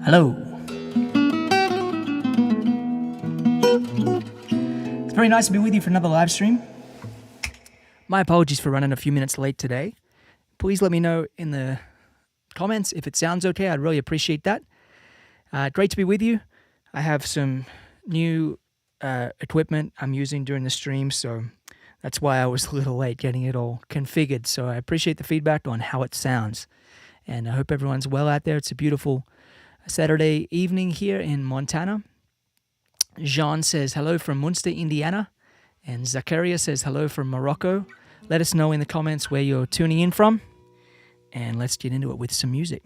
Hello. It's very nice to be with you for another live stream. My apologies for running a few minutes late today. Please let me know in the comments if it sounds okay. I'd really appreciate that. Great to be with you. I have some new equipment I'm using during the stream, so that's why I was a little late getting it all configured. So I appreciate the feedback on how it sounds. And I hope everyone's well out there. It's a beautiful Saturday evening here in Montana. Jean says hello from Munster, Indiana. And Zakaria says hello from Morocco. Let us know in the comments where you're tuning in from. And let's get into it with some music.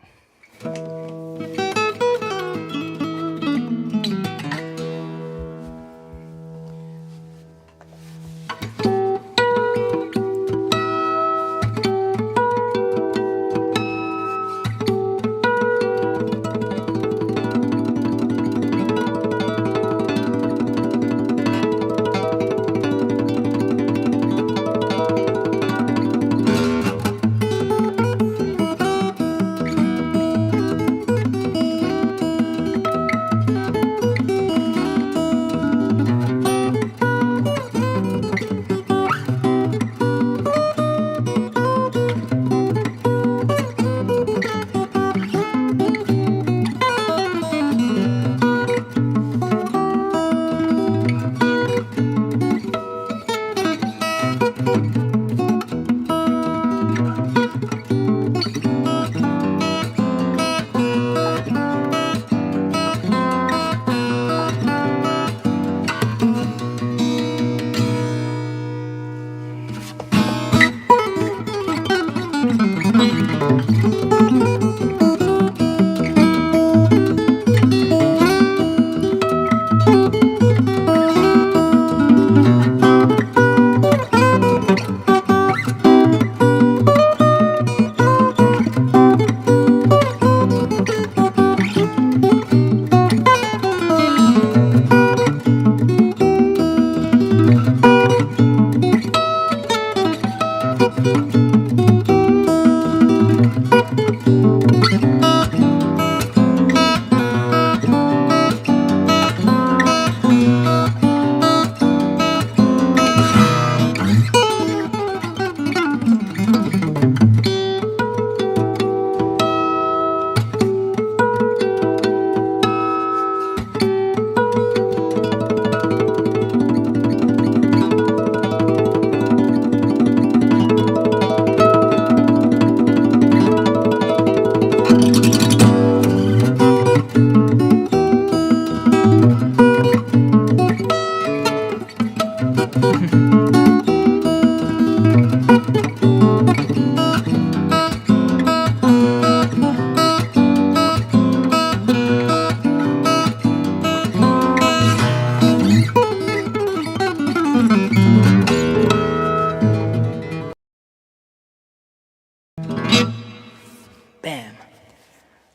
Bam.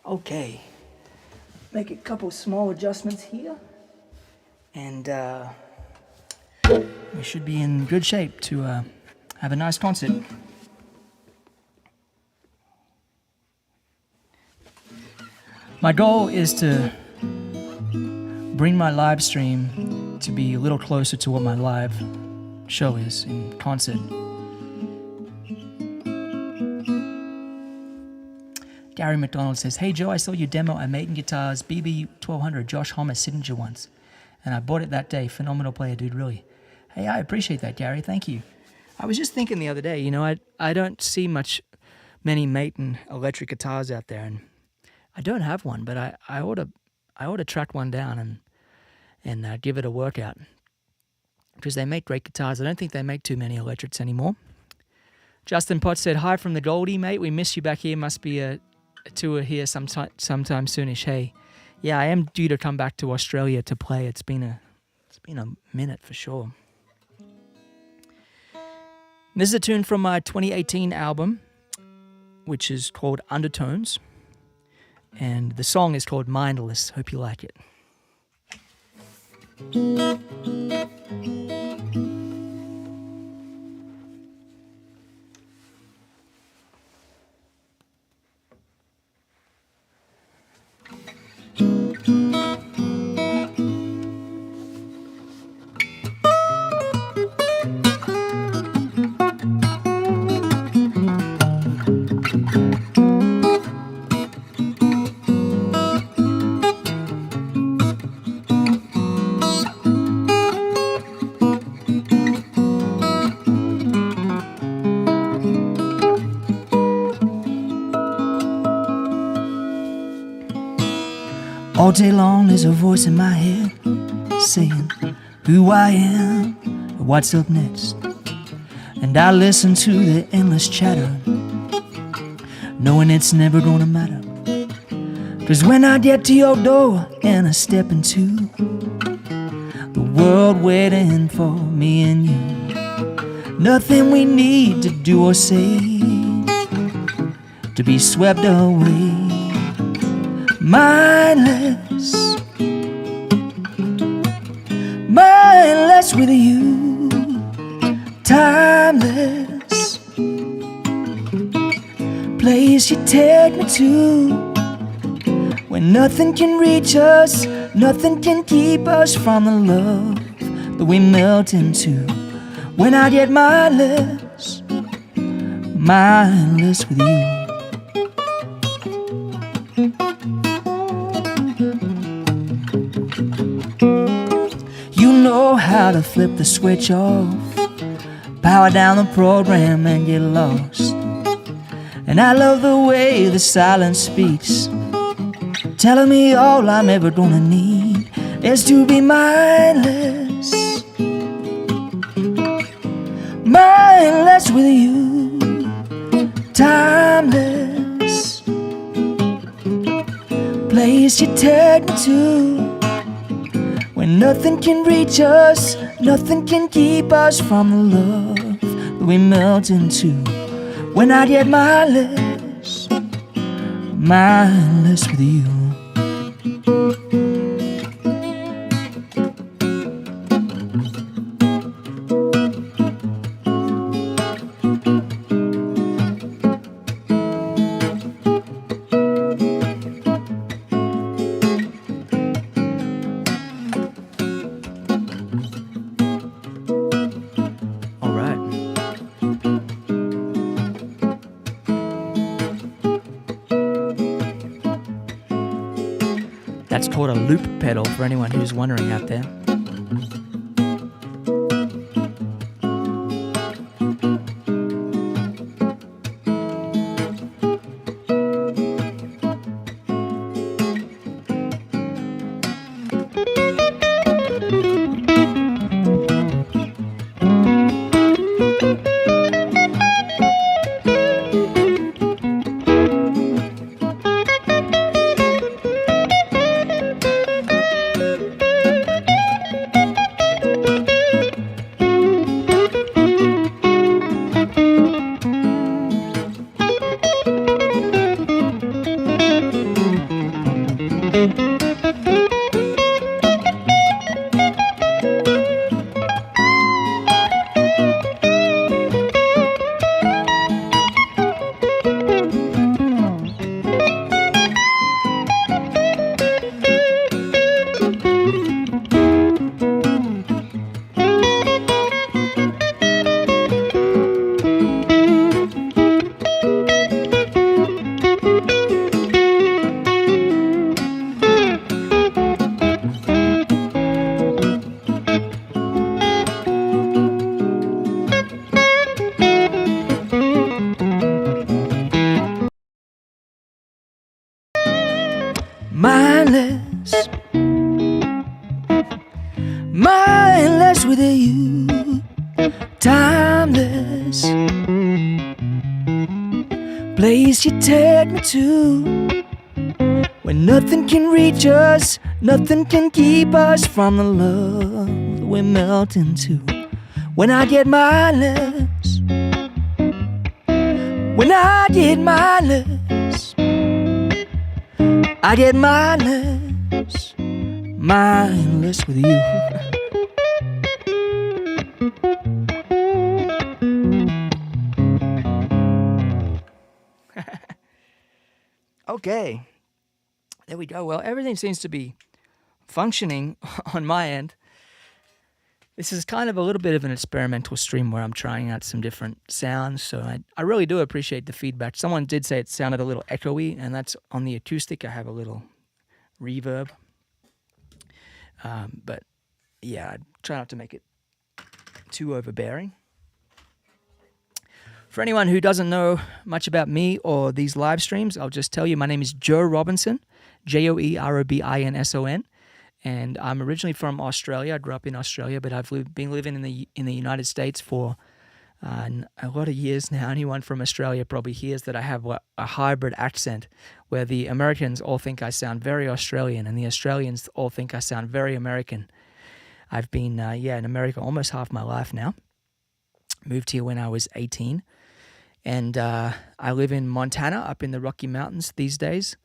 Okay. Make a couple small adjustments here. And we should be in good shape to have a nice concert. My goal is to bring my live stream to be a little closer to what my live show is in concert. Gary McDonald says, hey Joe, I saw your demo at Maiden Guitars BB 1200 Josh Homer signature once, and I bought it that day. Phenomenal player, dude, really. Hey, I appreciate that, Gary. Thank you. I was just thinking the other day, you know, I don't see many Maiden electric guitars out there, and I don't have one, but I ought to track one down and give it a workout, because they make great guitars. I don't think they make too many electrics anymore. Justin Potts said, hi from the Goldie, mate. We miss you back here. Must be a tour here sometime soonish. Hey, yeah, I am due to come back to Australia to play. It's been a minute for sure. This is a tune from my 2018 album, which is called Undertones, and the song is called Mindless. Hope you like it. All day long there's a voice in my head saying who I am, what's up next. And I listen to the endless chatter, knowing it's never gonna matter. 'Cause when I get to your door and I step into the world waiting for me and you, nothing we need to do or say to be swept away. Mindless, mindless with you, timeless, place you take me to, when nothing can reach us, nothing can keep us from the love that we melt into. When I get mindless, mindless with you. You know how to flip the switch off, power down the program and get lost. And I love the way the silence speaks, telling me all I'm ever gonna need is to be mindless. Mindless with you, timeless, place you take me to, when nothing can reach us, nothing can keep us from the love that we melt into. When I get mindless, mindless with you. That's called a loop pedal for anyone who's wondering out there. Mindless, mindless with you, timeless, place you take me to, when nothing can reach us, nothing can keep us from the love that we melt into. When I get mindless, when I get mindless, I get mindless, mindless with you. Okay, there we go. Well, everything seems to be functioning on my end. This is kind of a little bit of an experimental stream where I'm trying out some different sounds, so I really do appreciate the feedback. Someone did say it sounded a little echoey, and that's on the acoustic. I have a little reverb. But yeah, I try not to make it too overbearing. For anyone who doesn't know much about me or these live streams, I'll just tell you my name is Joe Robinson, Joerobinson, and I'm originally from Australia. I grew up in Australia, but I've been living in the United States for a lot of years now. Anyone from Australia probably hears that I have a hybrid accent where the Americans all think I sound very Australian and the Australians all think I sound very American. I've been in America almost half my life now. Moved here when I was 18. And I live in Montana, up in the Rocky Mountains these days.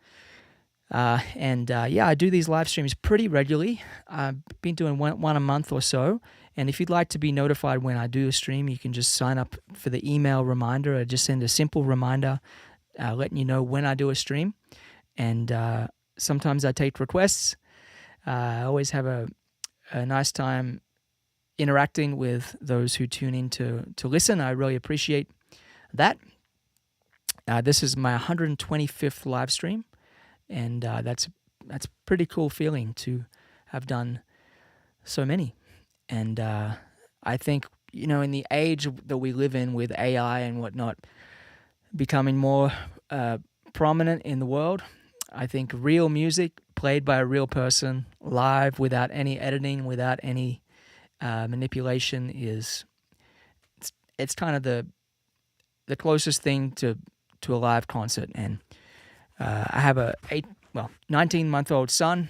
I do these live streams pretty regularly. I've been doing one a month or so. And if you'd like to be notified when I do a stream, you can just sign up for the email reminder. I just send a simple reminder letting you know when I do a stream. And sometimes I take requests. I always have a nice time interacting with those who tune in to listen. I really appreciate that. This is my 125th live stream, and that's a pretty cool feeling to have done so many. And I think, in the age that we live in with AI and whatnot becoming more prominent in the world, I think real music played by a real person, live, without any editing, without any manipulation, it's kind of the closest thing to a live concert. And I have a 19-month-old son,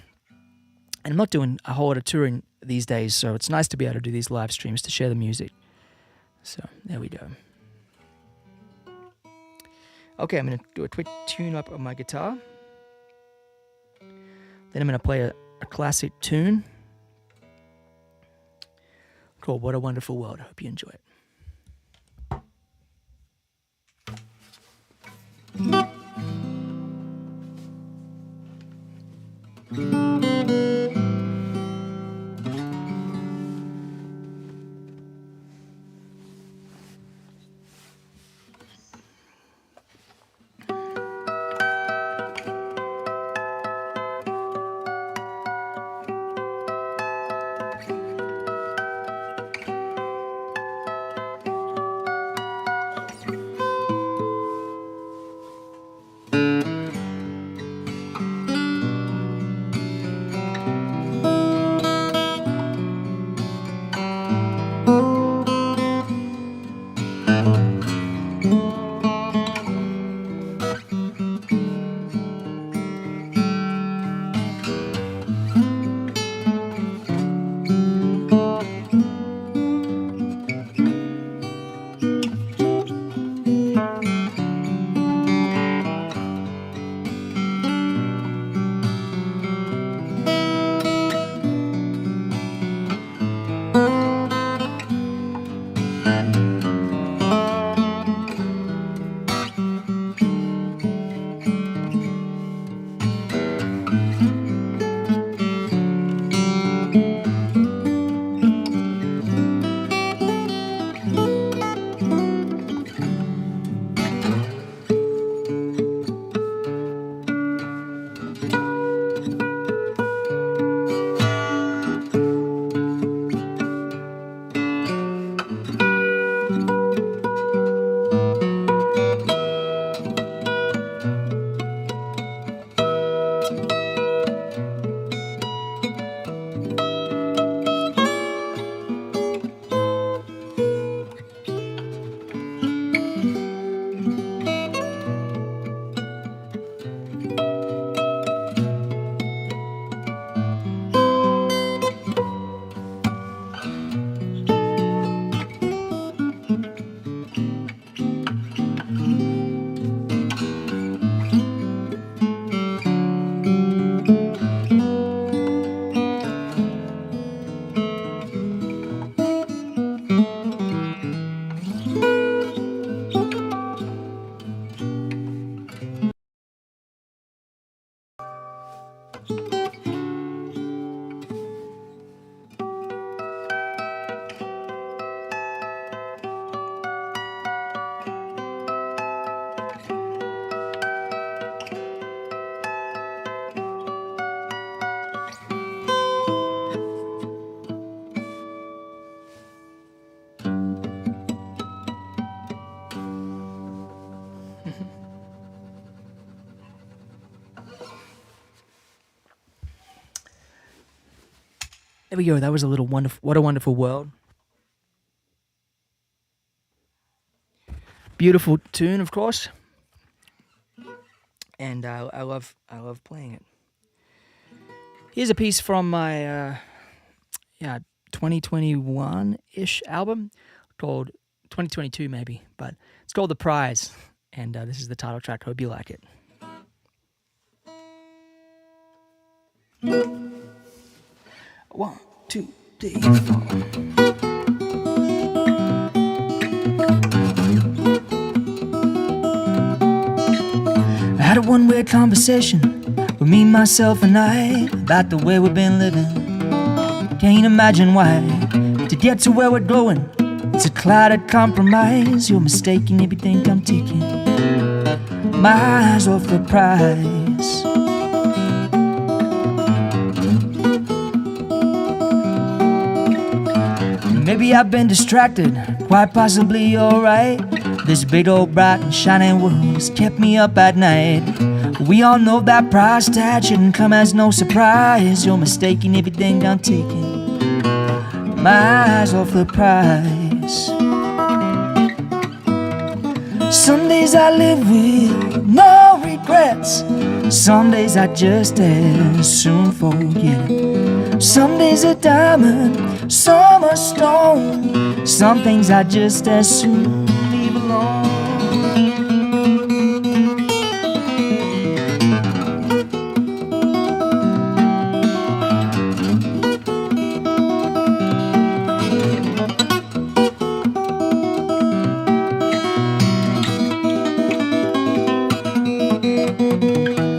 and I'm not doing a whole lot of touring these days, so it's nice to be able to do these live streams to share the music. So there we go. Okay, I'm going to do a quick tune up of my guitar. Then I'm going to play a classic tune called What a Wonderful World. I hope you enjoy it. There we go. That was a little wonderful. What a wonderful world. Beautiful tune, of course, and I love playing it. Here's a piece from my 2021-ish album called 2022 maybe, but it's called The Prize, and this is the title track. Hope you like it. One, two, three, four. I had a one-way conversation with me, myself, and I about the way we've been living. Can't imagine why. To get to where we're going, it's a clouded compromise. You're mistaken if you think I'm taking my eyes off the prize. Maybe I've been distracted, quite possibly you're right. This big old bright and shining world's kept me up at night. We all know that price tag shouldn't come as no surprise. You're mistaken if you think I'm taking my eyes off the prize. Some days I live with no regrets. Some days I just as soon forget. Some days a diamond, some a stone. Some things I just as soon leave alone.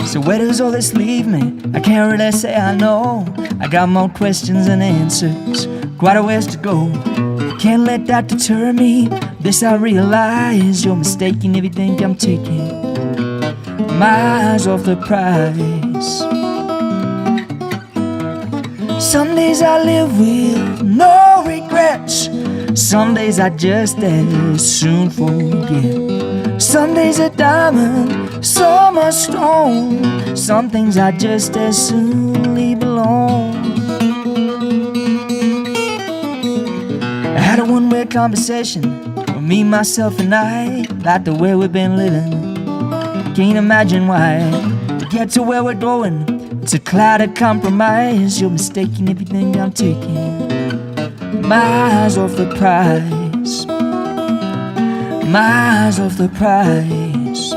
So where does all this leave me? I can't really say I know. I got more questions than answers, quite a ways to go. Can't let that deter me. This I realize. You're mistaken if you think I'm taking my eyes off the prize. Some days I live with no regrets. Some days I just as soon forget. Some days a diamond, some a stone. Some things I just as soon leave alone. I had a one-way conversation with me, myself, and I about the way we've been living. Can't imagine why. To get to where we're going, it's a clouded compromise. You're mistaken if you think I'm taking my eyes off the prize. My eyes off the prize.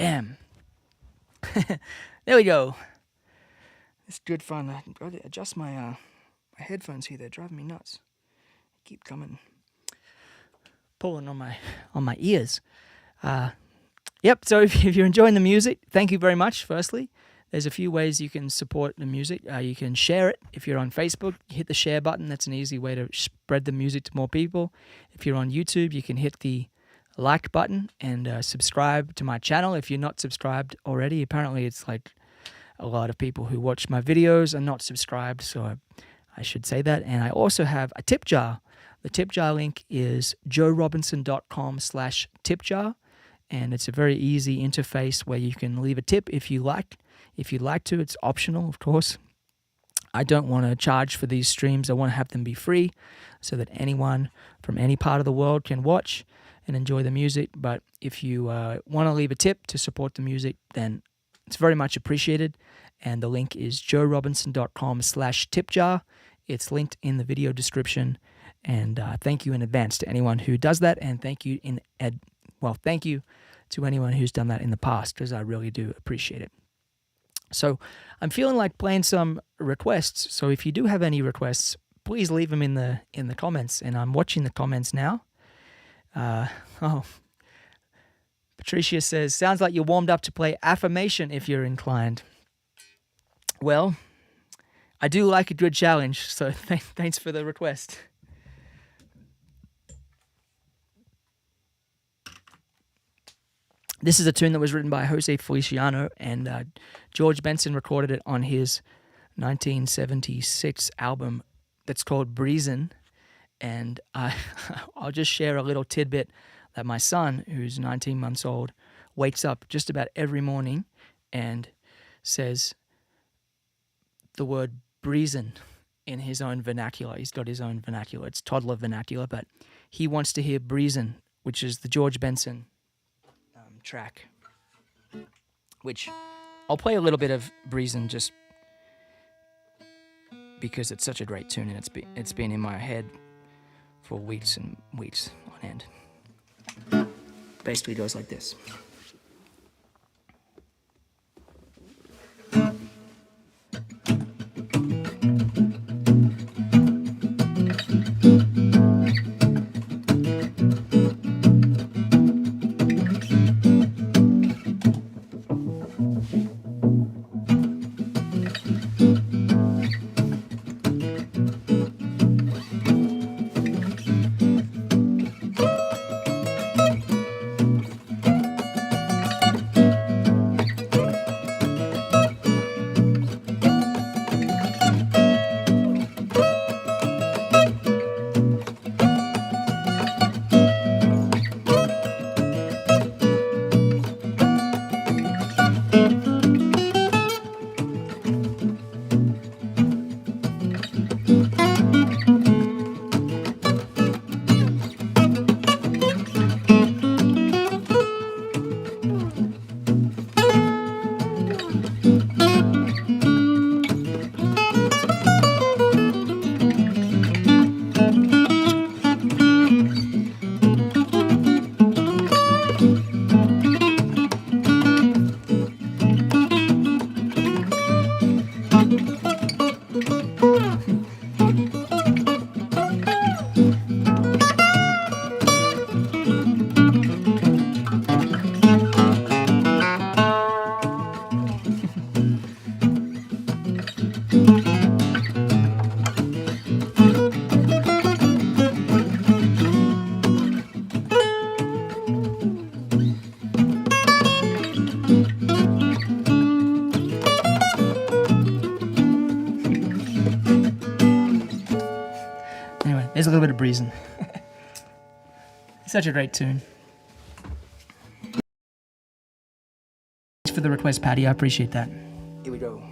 Bam. There we go. It's good fun. I've got to adjust my headphones here. They're driving me nuts. Keep coming, pulling on my ears. Yep. So if you're enjoying the music, thank you very much. Firstly, there's a few ways you can support the music. You can share it. If you're on Facebook, hit the share button. That's an easy way to spread the music to more people. If you're on YouTube, you can hit the like button and subscribe to my channel if you're not subscribed already. Apparently, it's like a lot of people who watch my videos are not subscribed, so I should say that. And I also have a tip jar. The tip jar link is joerobinson.com/tipjar, and it's a very easy interface where you can leave a tip if you like. If you'd like to, it's optional, of course. I don't want to charge for these streams. I want to have them be free so that anyone from any part of the world can watch and enjoy the music. But if you want to leave a tip to support the music, then it's very much appreciated. And the link is joerobinson.com/tipjar. It's linked in the video description. And thank you in advance to anyone who does that. And thank you thank you to anyone who's done that in the past, because I really do appreciate it. So I'm feeling like playing some requests. So if you do have any requests, please leave them in the comments. And I'm watching the comments now. Patricia says, sounds like you're warmed up to play Affirmation if you're inclined. Well, I do like a good challenge, so thanks for the request. This is a tune that was written by Jose Feliciano, and George Benson recorded it on his 1976 album that's called Breezin. And I'll just share a little tidbit that my son, who's 19 months old, wakes up just about every morning and says the word Breezin in his own vernacular. He's got his own vernacular. It's toddler vernacular, but he wants to hear Breezin, which is the George Benson track, which I'll play a little bit of Breezin just because it's such a great tune, and it's been in my head for weeks and weeks on end. Basically goes like this. There's a little bit of Breezin. Such a great tune. Thanks for the request, Patty. I appreciate that. Here we go.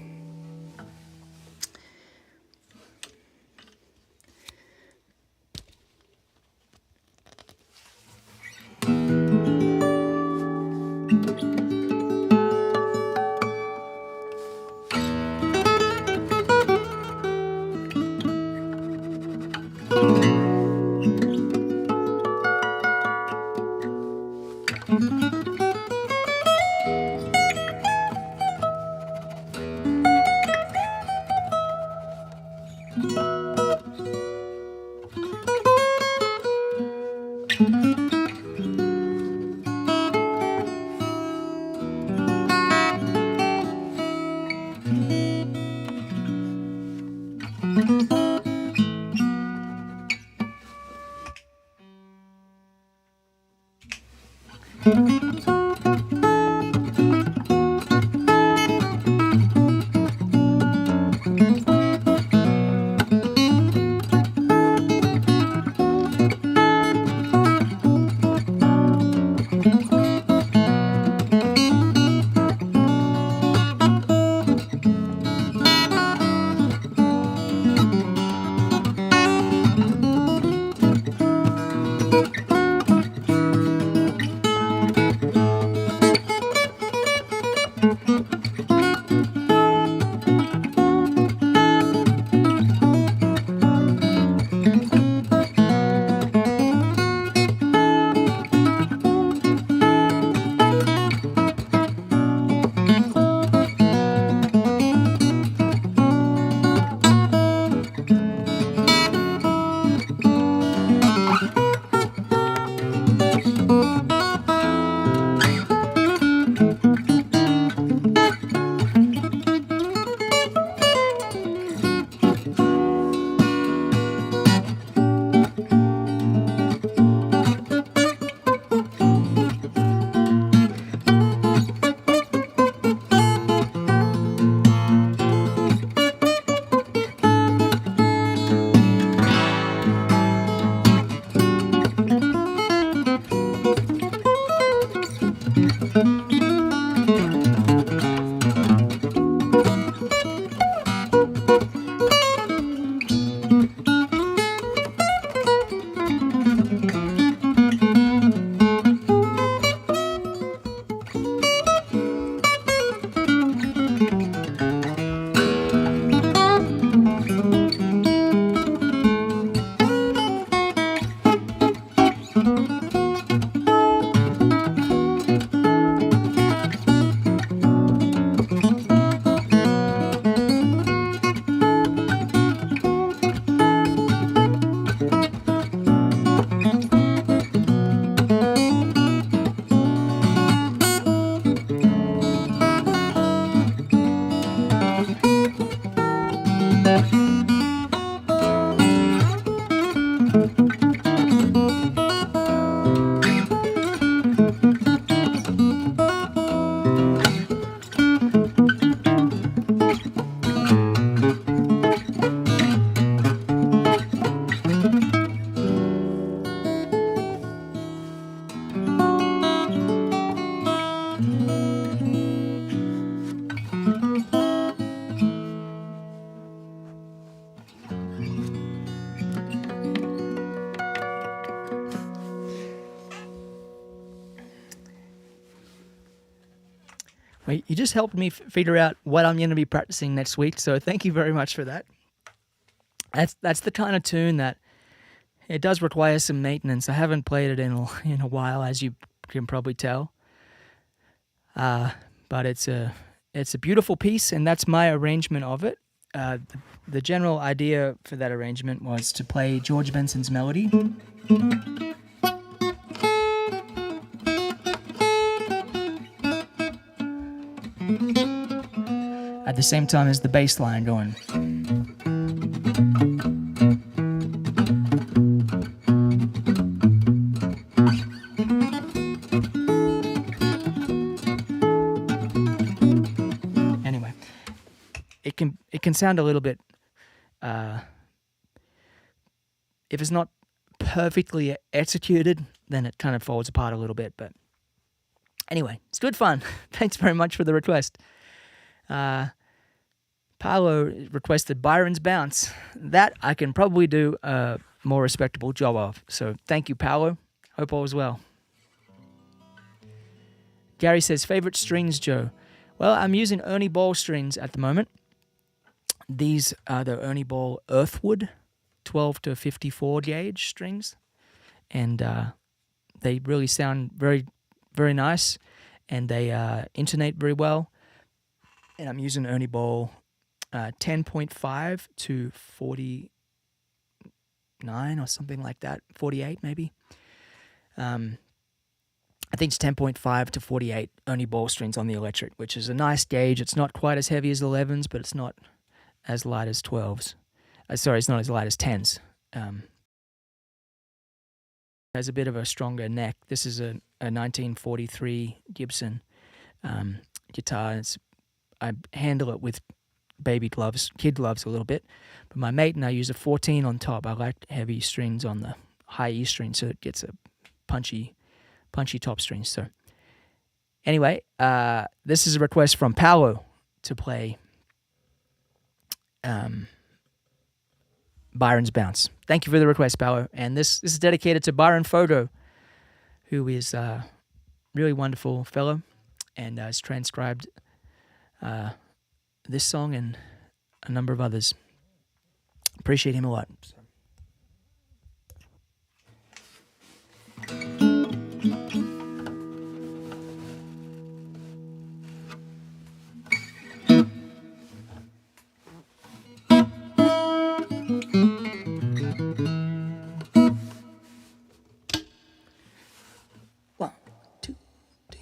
Well, you just helped me figure out what I'm going to be practicing next week, so thank you very much for that. That's the kind of tune that it does require some maintenance. I haven't played it in a while, as you can probably tell. But it's a beautiful piece, and that's my arrangement of it. The general idea for that arrangement was to play George Benson's melody. At the same time as the bass line going. Anyway, it can sound a little bit, if it's not perfectly executed, then it kind of falls apart a little bit, but anyway, it's good fun. Thanks very much for the request. Paolo requested Byron's Bounce. That I can probably do a more respectable job of. So thank you, Paolo. Hope all is well. Gary says, favorite strings, Joe? Well, I'm using Ernie Ball strings at the moment. These are the Ernie Ball Earthwood 12 to 54 gauge strings. And they really sound very, very nice. And they intonate very well. And I'm using Ernie Ball 10.5 to 49 or something like that, 48 maybe. I think it's 10.5 to 48 Ernie Ball strings on the electric, which is a nice gauge. It's not quite as heavy as 11s, but it's not as light as 12s. Sorry, it's not as light as 10s. Has a bit of a stronger neck. This is a 1943 Gibson guitar. I handle it with baby gloves, kid gloves a little bit. But my mate and I use a 14 on top. I like heavy strings on the high E string, so it gets a punchy top strings. So anyway, this is a request from Paolo to play Byron's Bounce. Thank you for the request, Paolo. And this is dedicated to Byron Fogo, who is a really wonderful fellow and has transcribed this song and a number of others. Appreciate him a lot. One, two, three.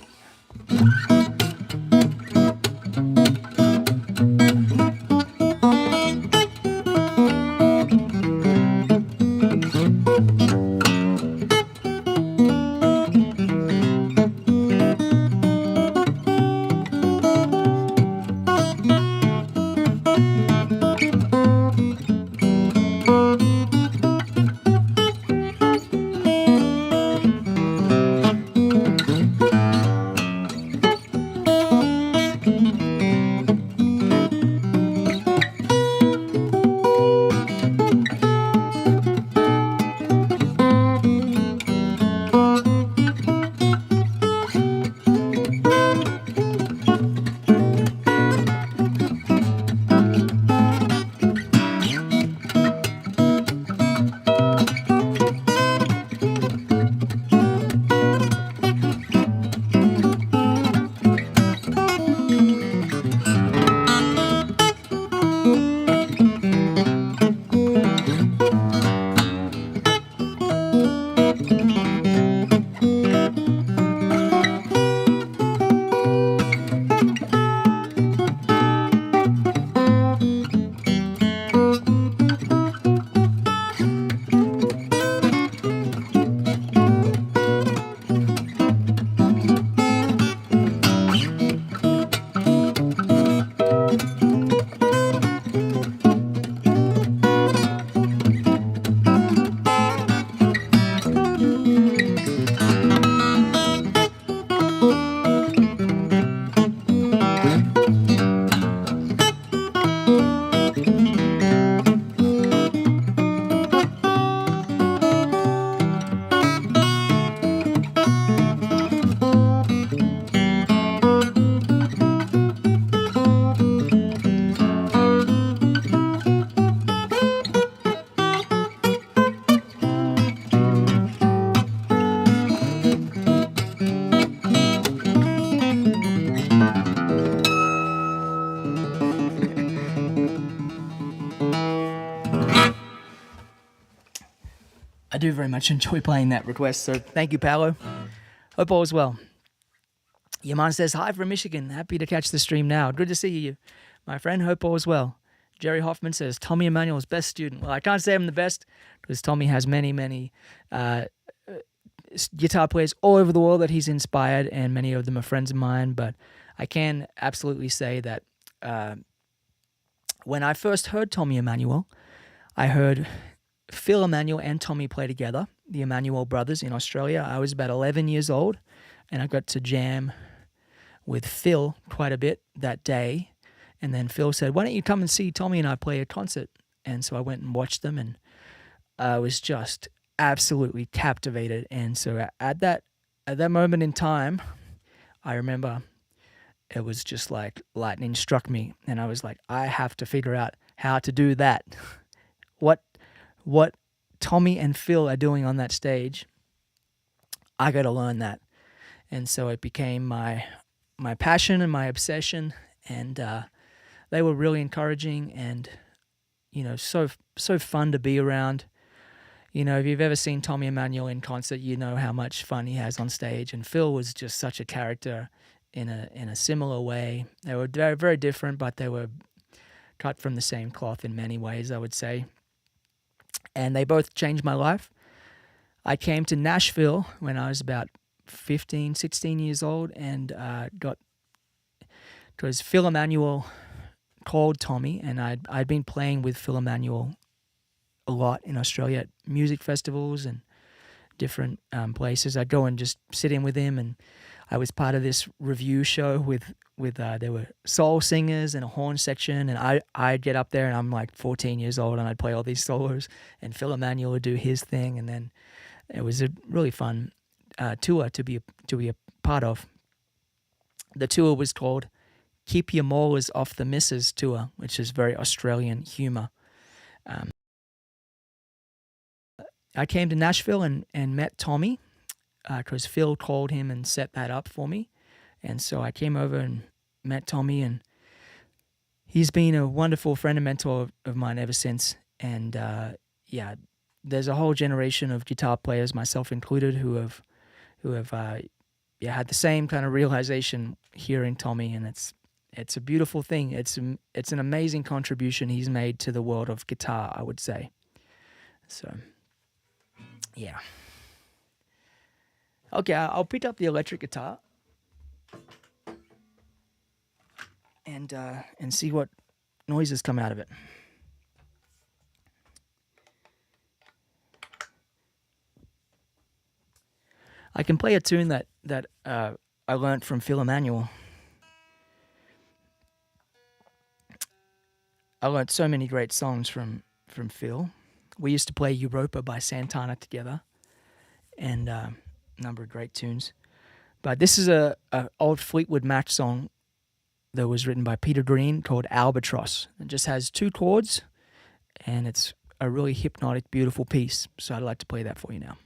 I do very much enjoy playing that request, so thank you, Paolo. Hope all is well. Yaman says, hi from Michigan. Happy to catch the stream now. Good to see you, my friend. Hope all is well. Jerry Hoffman says, Tommy Emmanuel's best student. Well, I can't say I'm the best because Tommy has many guitar players all over the world that he's inspired, and many of them are friends of mine. But I can absolutely say that when I first heard Tommy Emmanuel, I heard Phil Emmanuel and Tommy play together, the Emmanuel brothers in Australia. I was about 11 years old, and I got to jam with Phil quite a bit that day. And then Phil said, why don't you come and see Tommy and I play a concert? And so I went and watched them, and I was just absolutely captivated. And so at that moment in time, I remember it was just like lightning struck me. And I was like, I have to figure out how to do that. What Tommy and Phil are doing on that stage, I got to learn that. And so it became my passion and my obsession, and they were really encouraging and, so fun to be around. If you've ever seen Tommy Emmanuel in concert, you know how much fun he has on stage, and Phil was just such a character in a similar way. They were very, very different, but they were cut from the same cloth in many ways, I would say. And they both changed my life. I came to Nashville when I was about 15, 16 years old, and because Phil Emmanuel called Tommy, and I'd been playing with Phil Emmanuel a lot in Australia at music festivals and different places. I'd go and just sit in with him, and I was part of this review show with there were soul singers and a horn section, and I'd get up there, and I'm like 14 years old, and I'd play all these solos, and Phil Emmanuel would do his thing, and then it was a really fun tour to be a part of. The tour was called Keep Your Molars Off the Missus Tour, which is very Australian humor. I came to Nashville and met Tommy because Phil called him and set that up for me. And so I came over and met Tommy, and he's been a wonderful friend and mentor of mine ever since. And there's a whole generation of guitar players, myself included, who have had the same kind of realization hearing Tommy, and it's a beautiful thing. It's an amazing contribution he's made to the world of guitar, I would say. So, yeah. Okay, I'll pick up the electric guitar and see what noises come out of it. I can play a tune that I learned from Phil Emmanuel. I learned so many great songs from Phil. We used to play Europa by Santana together, and a number of great tunes. But this is a old Fleetwood Mac song that was written by Peter Green called Albatross. It just has 2 chords, and it's a really hypnotic, beautiful piece. So I'd like to play that for you now.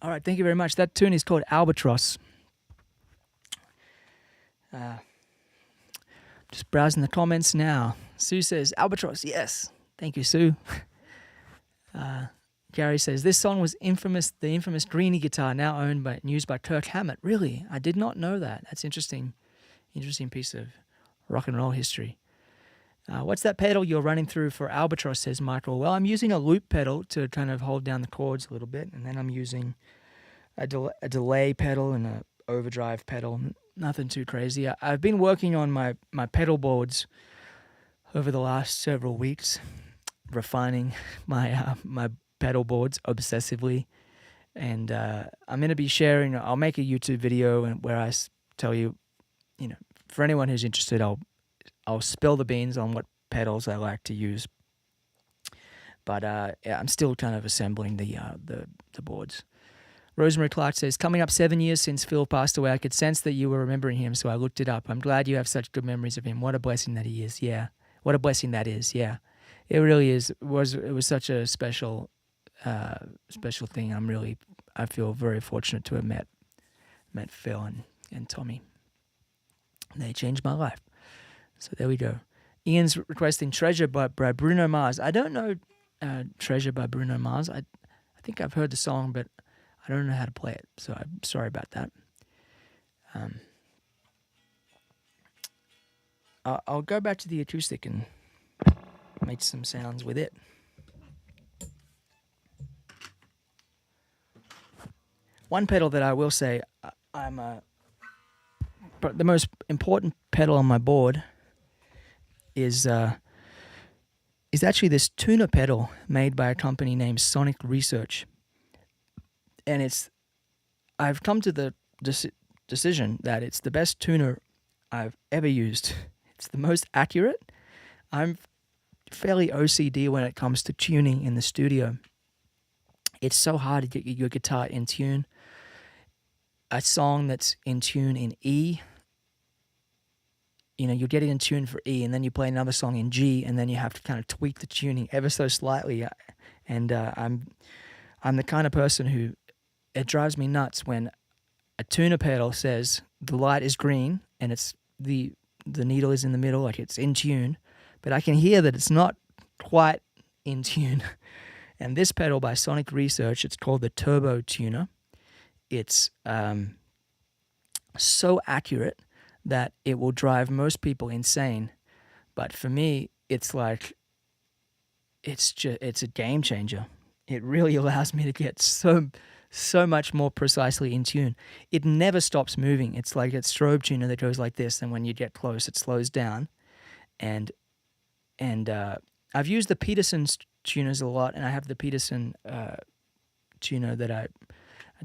All right, thank you very much. That tune is called Albatross. Just browsing the comments now. Sue says, Albatross, yes. Thank you, Sue. Gary says, this song was infamous, the infamous Greenie guitar, now owned by and used by Kirk Hammett. Really? I did not know that. That's interesting. Interesting piece of rock and roll history. What's that pedal you're running through for Albatross, says Michael. Well, I'm using a loop pedal to kind of hold down the chords a little bit, and then I'm using a delay pedal and a overdrive pedal. Nothing too crazy. I've been working on my pedal boards over the last several weeks, refining my my pedal boards obsessively, and I'm going to be sharing. I'll make a YouTube video where I tell you, for anyone who's interested, I'll spill the beans on what pedals I like to use. But yeah, I'm still kind of assembling the boards. Rosemary Clark says, coming up 7 years since Phil passed away, I could sense that you were remembering him, so I looked it up. I'm glad you have such good memories of him. What a blessing that he is. Yeah. What a blessing that is. Yeah. It really is. It was such a special thing. I feel very fortunate to have met Phil and Tommy. They changed my life. So there we go. Ian's requesting Treasure by Bruno Mars. I don't know Treasure by Bruno Mars. I think I've heard the song, but I don't know how to play it, so I'm sorry about that. I'll go back to the acoustic and make some sounds with it. One pedal that I will say, but the most important pedal on my board is actually this tuner pedal made by a company named Sonic Research. And I've come to the decision that it's the best tuner I've ever used. It's the most accurate. I'm fairly OCD when it comes to tuning in the studio. It's so hard to get your guitar in tune. A song that's in tune in E, you get it in tune for E, and then you play another song in G, and then you have to kind of tweak the tuning ever so slightly. And I'm the kind of person who, it drives me nuts when a tuner pedal says the light is green and it's the needle is in the middle, like it's in tune, but I can hear that it's not quite in tune. And this pedal by Sonic Research, it's called the Turbo Tuner. It's so accurate that it will drive most people insane. But for me, it's like, it's a game changer. It really allows me to get so much more precisely in tune. It never stops moving. It's like a strobe tuner that goes like this, and when you get close, it slows down, and and I've used the Peterson tuners a lot, and I have the Peterson tuner that I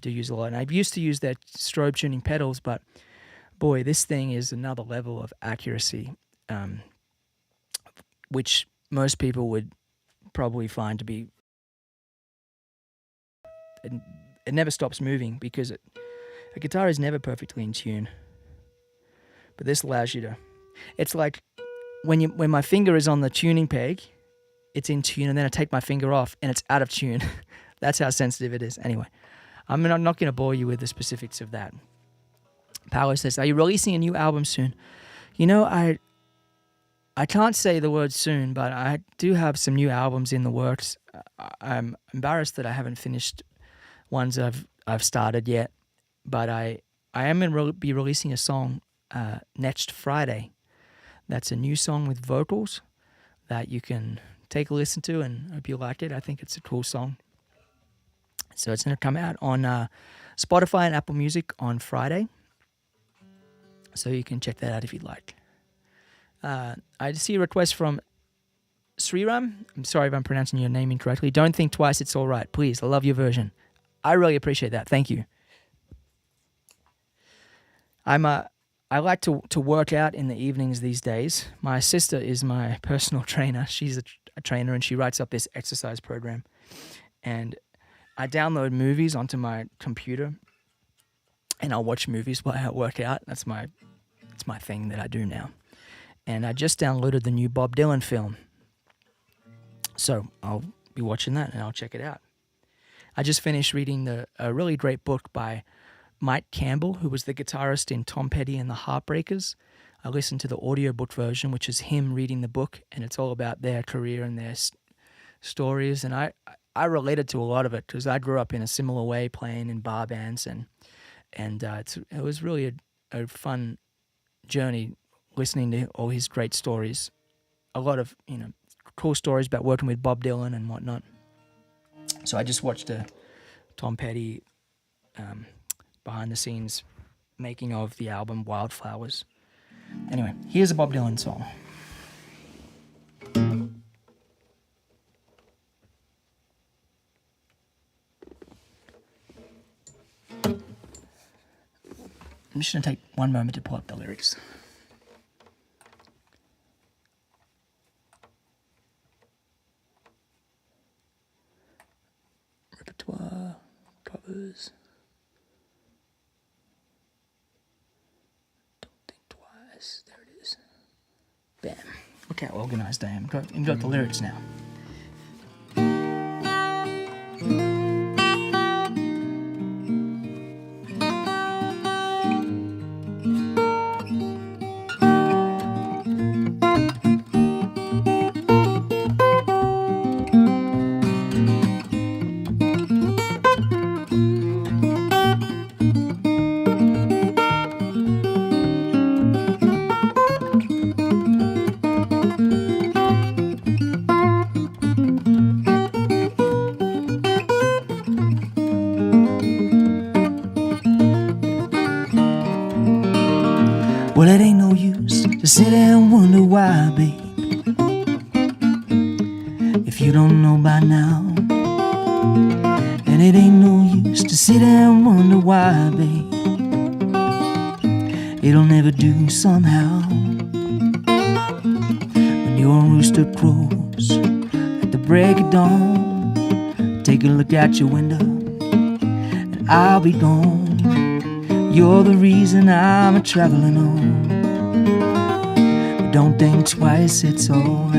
do use a lot. And I used to use their strobe tuning pedals, but boy, this thing is another level of accuracy, which most people would probably find to be. It never stops moving because a guitar is never perfectly in tune. But this allows you to. It's like when my finger is on the tuning peg, it's in tune, and then I take my finger off and it's out of tune. That's how sensitive it is. Anyway, I'm not going to bore you with the specifics of that. Paolo says, "Are you releasing a new album soon?" You know, I can't say the word soon, but I do have some new albums in the works. I'm embarrassed that I haven't finished ones I've started yet, but I am going to be releasing a song next Friday. That's a new song with vocals that you can take a listen to, and hope you like it. I think it's a cool song. So it's going to come out on Spotify and Apple Music on Friday. So you can check that out if you'd like. I see a request from Sriram. I'm sorry if I'm pronouncing your name incorrectly. Don't think twice, it's all right. Please, I love your version. I really appreciate that. Thank you. I like to work out in the evenings these days. My sister is my personal trainer. She's a trainer, and she writes up this exercise program. And I download movies onto my computer, and I'll watch movies while I work out. It's my thing that I do now. And I just downloaded the new Bob Dylan film. So I'll be watching that, and I'll check it out. I just finished reading a really great book by Mike Campbell, who was the guitarist in Tom Petty and the Heartbreakers. I listened to the audiobook version, which is him reading the book, and it's all about their career and their stories. And I related to a lot of it because I grew up in a similar way, playing in bar bands, and it was really a fun journey listening to all his great stories. A lot of cool stories about working with Bob Dylan and whatnot. So I just watched a Tom Petty behind the scenes making of the album Wildflowers. Anyway, here's a Bob Dylan song. I'm just going to take one moment to pull up the lyrics. Repertoire, covers. Don't think twice. There it is. Bam. Look how organized I am. I've got the lyrics now. Well, it ain't no use to sit there and wonder why, babe, if you don't know by now. And it ain't no use to sit there and wonder why, babe, it'll never do somehow. When your rooster crows at the break of dawn, take a look out your window and I'll be gone. You're the reason I'm a-traveling on. But don't think twice, it's alright.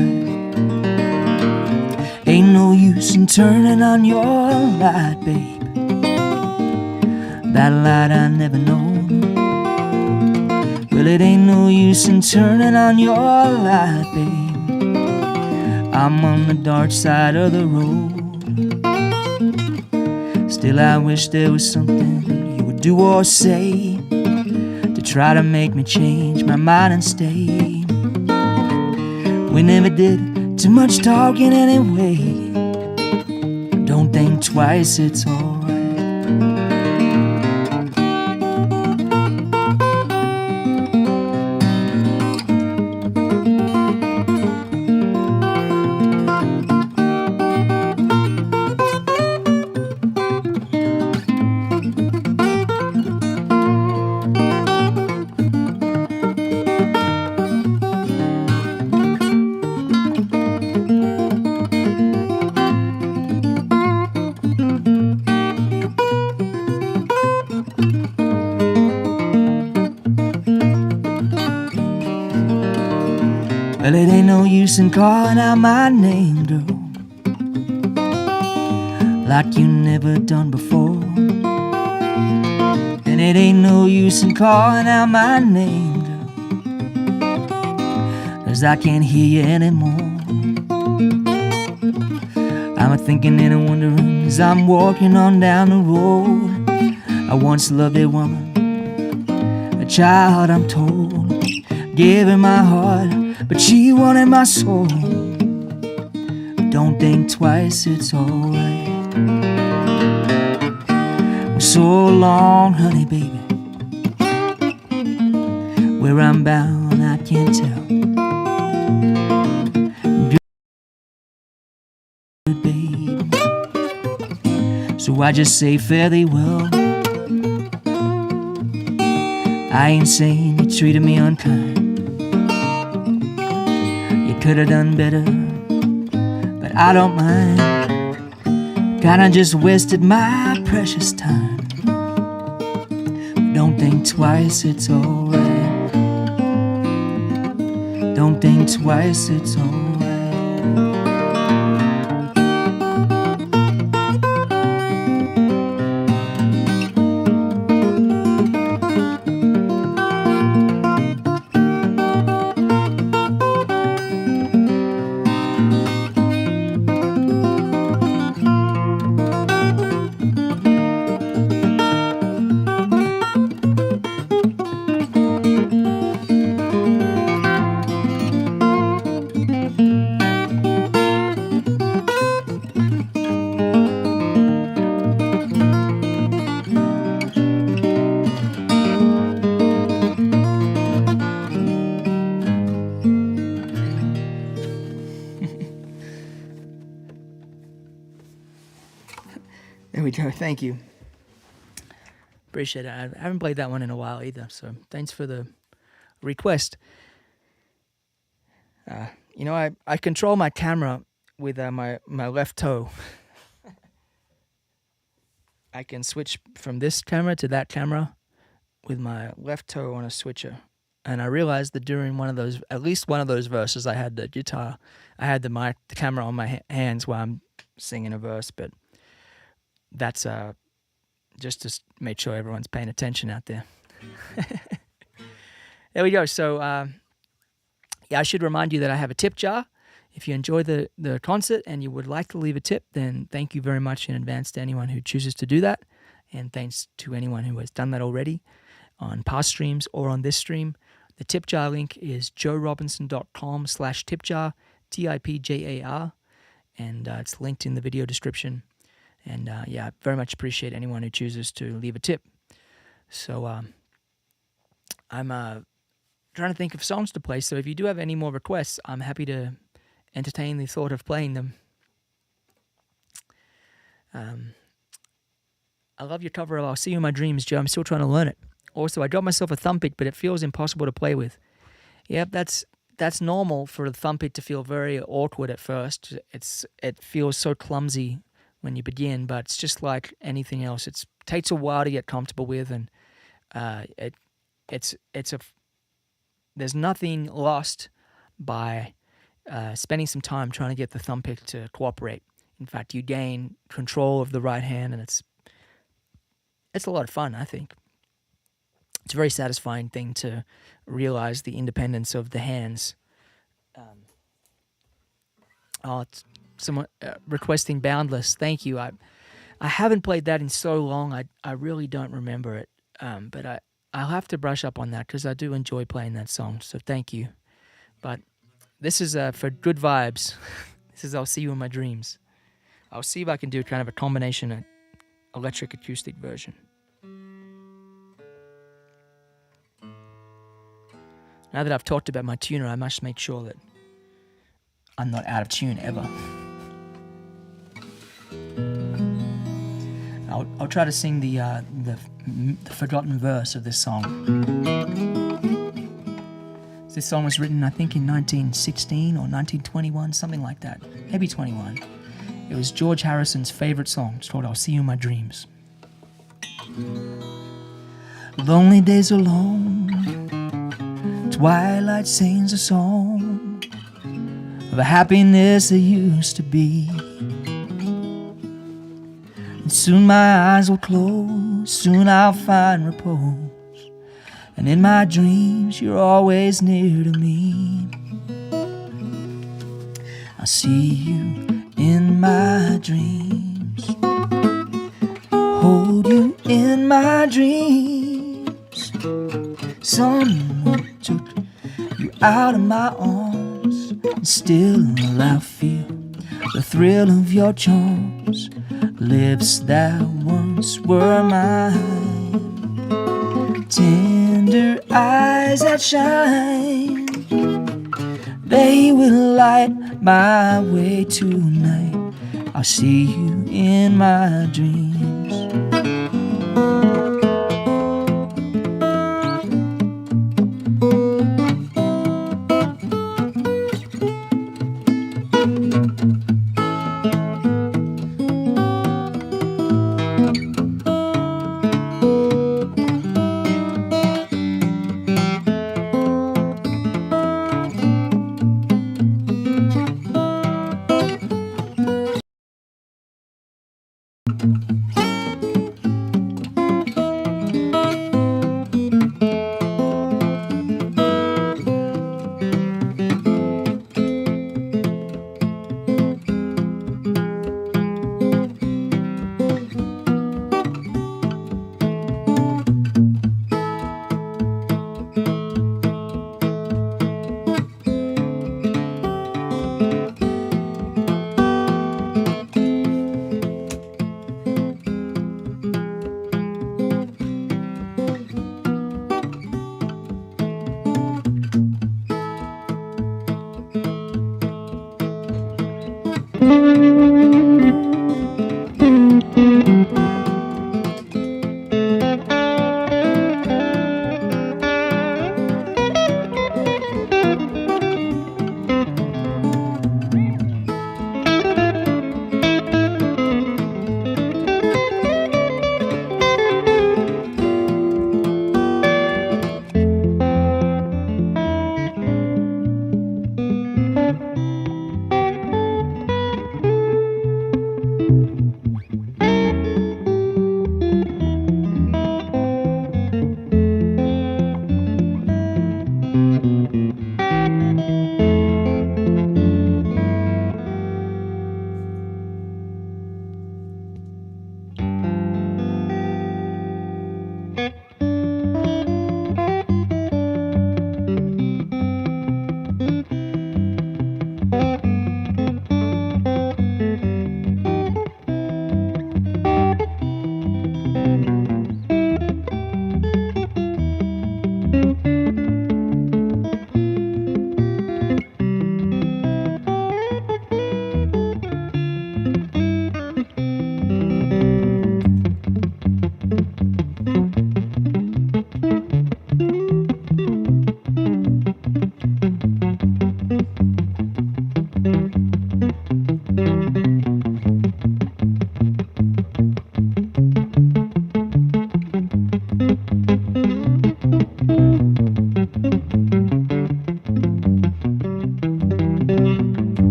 Ain't no use in turning on your light, babe, that light I never know. Well, it ain't no use in turning on your light, babe, I'm on the dark side of the road. Still I wish there was something you would do or say to try to make me change my mind and stay. We never did too much talking anyway. Don't think twice, it's alright. use in calling out my name, girl, like you never done before. And it ain't no use in calling out my name, girl, 'cause I can't hear you anymore. I'm a-thinking and a-wondering as I'm walking on down the road. I once loved a woman, a child I'm told, gave her my heart, but she wanted my soul. Don't think twice, it's alright. So long, honey, baby, where I'm bound I can't tell. Good babe, so I just say fare thee well. I ain't saying you treated me unkind, you could have done better, but I don't mind. Kinda just wasted my precious time. Don't think twice, it's alright. Don't think twice, it's alright. There we go. Thank you. Appreciate it. I haven't played that one in a while either, so thanks for the request. You know, I control my camera with my left toe. I can switch from this camera to that camera with my left toe on a switcher. And I realized that during one of those, at least one of those verses, I had the guitar, I had the camera on my hands while I'm singing a verse, but that's just to make sure everyone's paying attention out there. There we go. So, yeah, I should remind you that I have a tip jar. If you enjoy the concert and you would like to leave a tip, then thank you very much in advance to anyone who chooses to do that. And thanks to anyone who has done that already on past streams or on this stream. The tip jar link is joerobinson.com/tipjar, TIPJAR, and it's linked in the video description. And yeah, I very much appreciate anyone who chooses to leave a tip. So I'm trying to think of songs to play. So if you do have any more requests, I'm happy to entertain the thought of playing them. I love your cover of I'll See You in My Dreams, Joe. I'm still trying to learn it. Also, I dropped myself a thumb pick, but it feels impossible to play with. Yep, that's normal for the thumb pick to feel very awkward at first. It feels so clumsy when you begin, but it's just like anything else. It takes a while to get comfortable with, and there's nothing lost by spending some time trying to get the thumb pick to cooperate. In fact, you gain control of the right hand, and it's a lot of fun, I think. It's a very satisfying thing to realize the independence of the hands. It's someone requesting Boundless. Thank you. I haven't played that in so long. I really don't remember it. But I'll have to brush up on that because I do enjoy playing that song. So thank you. But this is for good vibes. This is I'll See You in My Dreams. I'll see if I can do kind of a combination electric acoustic version. Now that I've talked about my tuner, I must make sure that I'm not out of tune ever. I'll try to sing the forgotten verse of this song. This song was written, I think, in 1916 or 1921, something like that. Maybe 21. It was George Harrison's favorite song. It's called I'll See You in My Dreams. Lonely days alone, twilight sings a song. of a happiness that used to be. And soon my eyes will close, soon I'll find repose, and in my dreams you're always near to me. I see you in my dreams, hold you in my dreams. Someone took you out of my arms, and still I feel the thrill of your charms. Lips that once were mine, tender eyes that shine, they will light my way tonight. I'll see you in my dreams.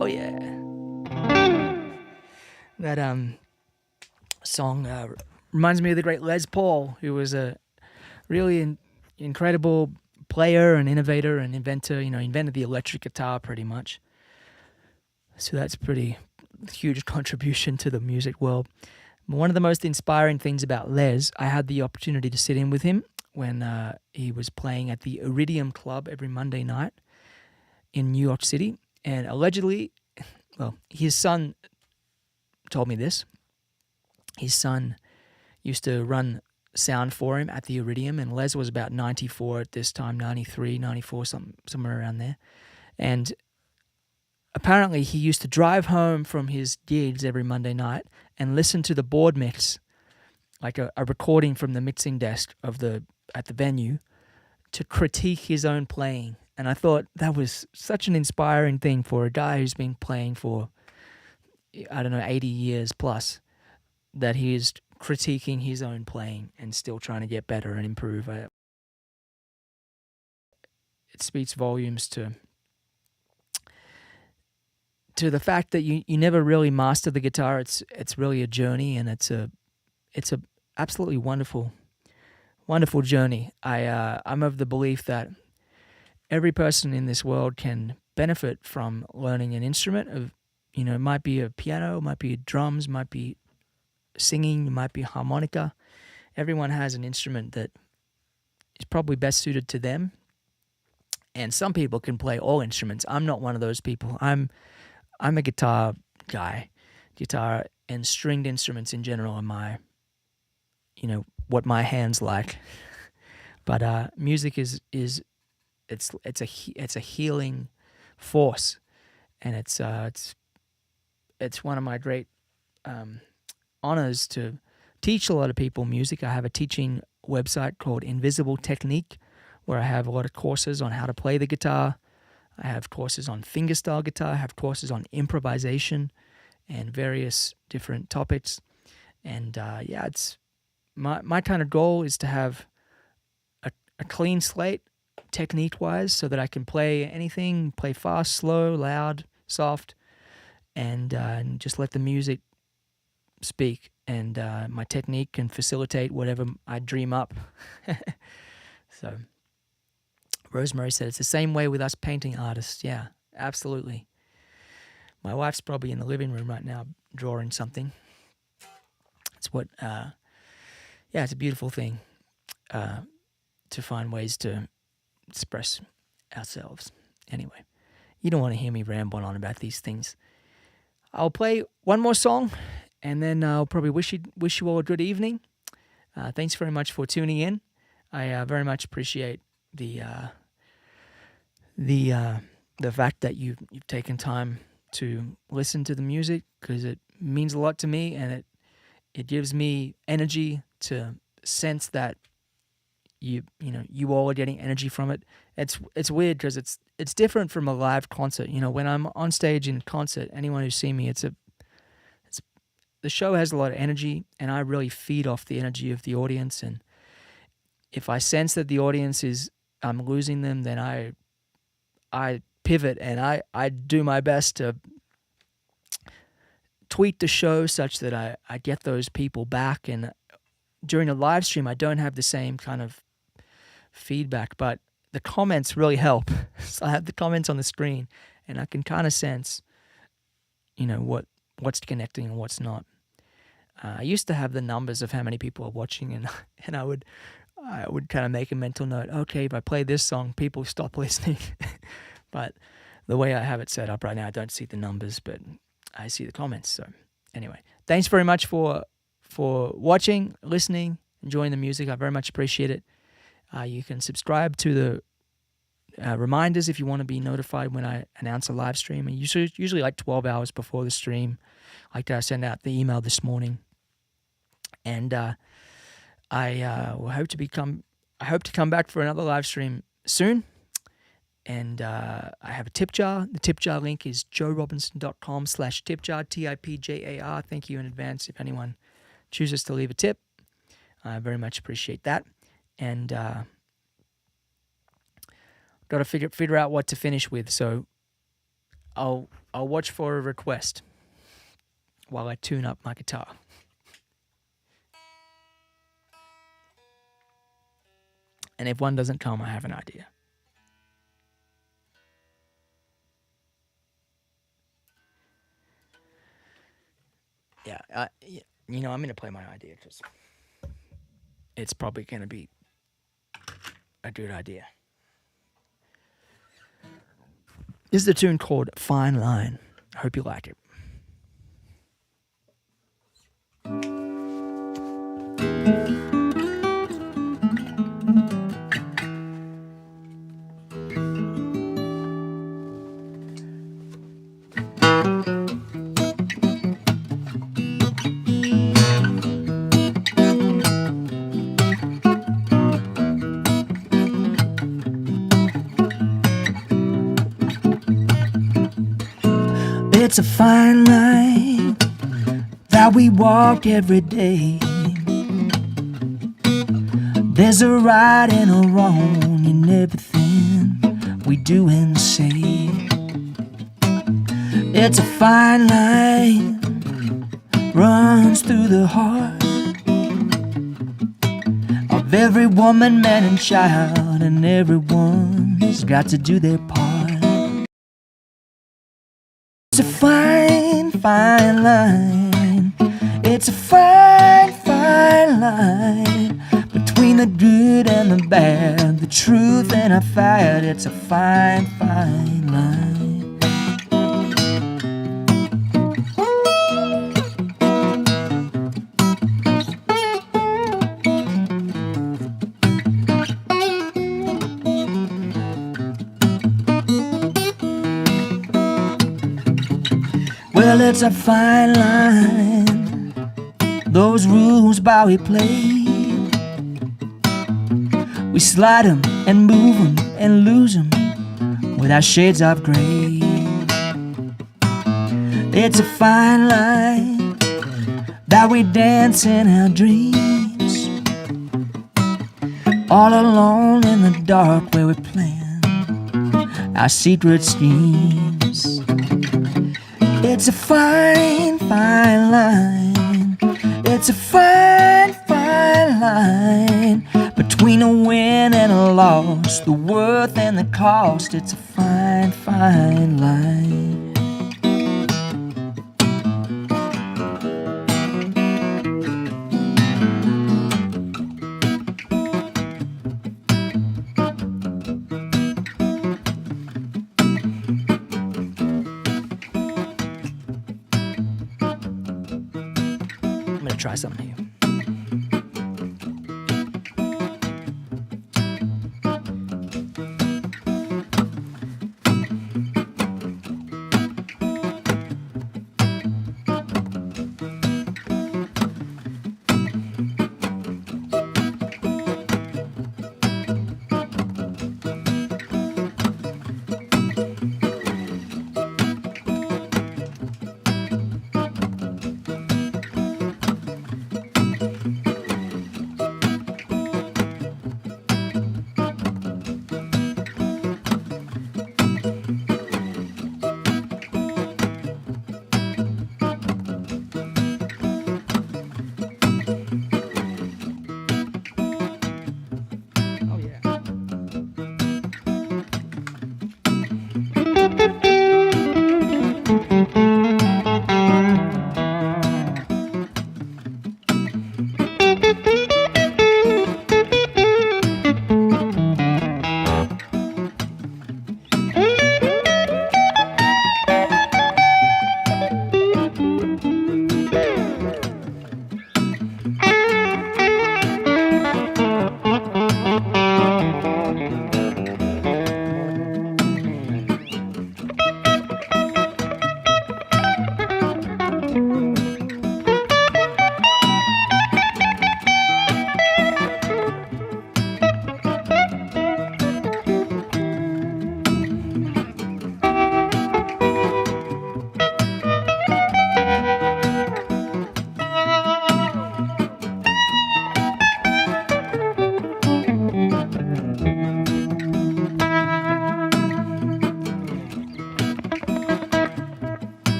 Oh yeah, that song reminds me of the great Les Paul, who was a really incredible player and innovator and inventor. You know, he invented the electric guitar pretty much. So that's pretty huge contribution to the music world. One of the most inspiring things about Les, I had the opportunity to sit in with him when he was playing at the Iridium Club every Monday night in New York City. And allegedly, well, his son told me this. His son used to run sound for him at the Iridium, and Les was about 94 at this time, 93, 94, somewhere around there. And apparently he used to drive home from his gigs every Monday night and listen to the board mix, like a recording from the mixing desk at the venue, to critique his own playing. And I thought that was such an inspiring thing for a guy who's been playing for, I don't know, 80 years plus, that he is critiquing his own playing and still trying to get better and improve. It speaks volumes to the fact that you never really master the guitar. It's really a journey, and it's a absolutely wonderful journey. I'm of the belief that every person in this world can benefit from learning an instrument. It might be a piano, it might be drums, might be singing, it might be harmonica. Everyone has an instrument that is probably best suited to them. And some people can play all instruments. I'm not one of those people. I'm a guitar guy. Guitar and stringed instruments in general are my, what my hands like. But music is a healing force, and it's one of my great honors to teach a lot of people music. I have a teaching website called Invisible Technique, where I have a lot of courses on how to play the guitar. I have courses on fingerstyle guitar. I have courses on improvisation and various different topics. And it's my kind of goal is to have a clean slate technique-wise, so that I can play anything, play fast, slow, loud, soft, and just let the music speak. And my technique can facilitate whatever I dream up. So Rosemary said, it's the same way with us painting artists. Yeah, absolutely. My wife's probably in the living room right now drawing something. It's it's a beautiful thing to find ways to express ourselves. Anyway, you don't want to hear me ramble on about these things. I'll play one more song, and then I'll probably wish you all a good evening. Thanks very much for tuning in. I very much appreciate the fact that you've taken time to listen to the music, because it means a lot to me, and it gives me energy to sense that you all are getting energy from it. It's weird because it's different from a live concert. When I'm on stage in concert, anyone who's seen me, the show has a lot of energy, and I really feed off the energy of the audience. And if I sense that the audience I'm losing them, then I pivot, and I do my best to tweak the show such that I get those people back. And during a live stream, I don't have the same kind of feedback, but the comments really help. So I have the comments on the screen, and I can kind of sense, what's connecting and what's not. I used to have the numbers of how many people are watching, and I would kind of make a mental note. Okay, if I play this song, people stop listening. But the way I have it set up right now, I don't see the numbers, but I see the comments. So anyway, thanks very much for watching, listening, enjoying the music. I very much appreciate it. You can subscribe to the reminders if you want to be notified when I announce a live stream. And usually like 12 hours before the stream. Like I sent out the email this morning. And I hope to come back for another live stream soon. And I have a tip jar. The tip jar link is joerobinson.com/tipjar, TIPJAR. Thank you in advance if anyone chooses to leave a tip. I very much appreciate that. And got to figure out what to finish with. So I'll watch for a request while I tune up my guitar. And if one doesn't come, I have an idea. Yeah, I'm going to play my idea because it's probably going to be a good idea. This is a tune called Fine Line. I hope you like it. It's a fine line that we walk every day. There's a right and a wrong in everything we do and say. It's a fine line, runs through the heart of every woman, man and child, and everyone's got to do their part. It's a fine, fine line. It's a fine, fine line between the good and the bad, the truth and a fad. It's a fine, fine line. Well, it's a fine line, those rules by we play. We slide 'em and move 'em and lose 'em with our shades of gray. It's a fine line that we dance in our dreams, all alone in the dark where we plan our secret schemes. It's a fine, fine line. It's a fine, fine line between a win and a loss, the worth and the cost. It's a fine, fine line. I'm gonna try something here.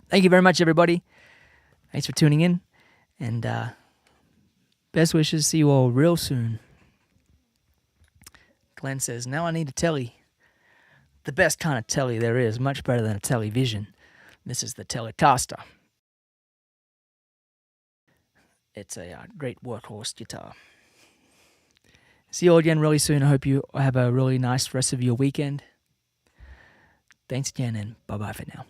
thank you very much, everybody. Thanks for tuning in. And best wishes. See you all real soon. Glenn says, now I need a telly. The best kind of telly there is. Much better than a television. This is the Telecaster. It's a great workhorse guitar. See you all again really soon. I hope you have a really nice rest of your weekend. Thanks again, and bye-bye for now.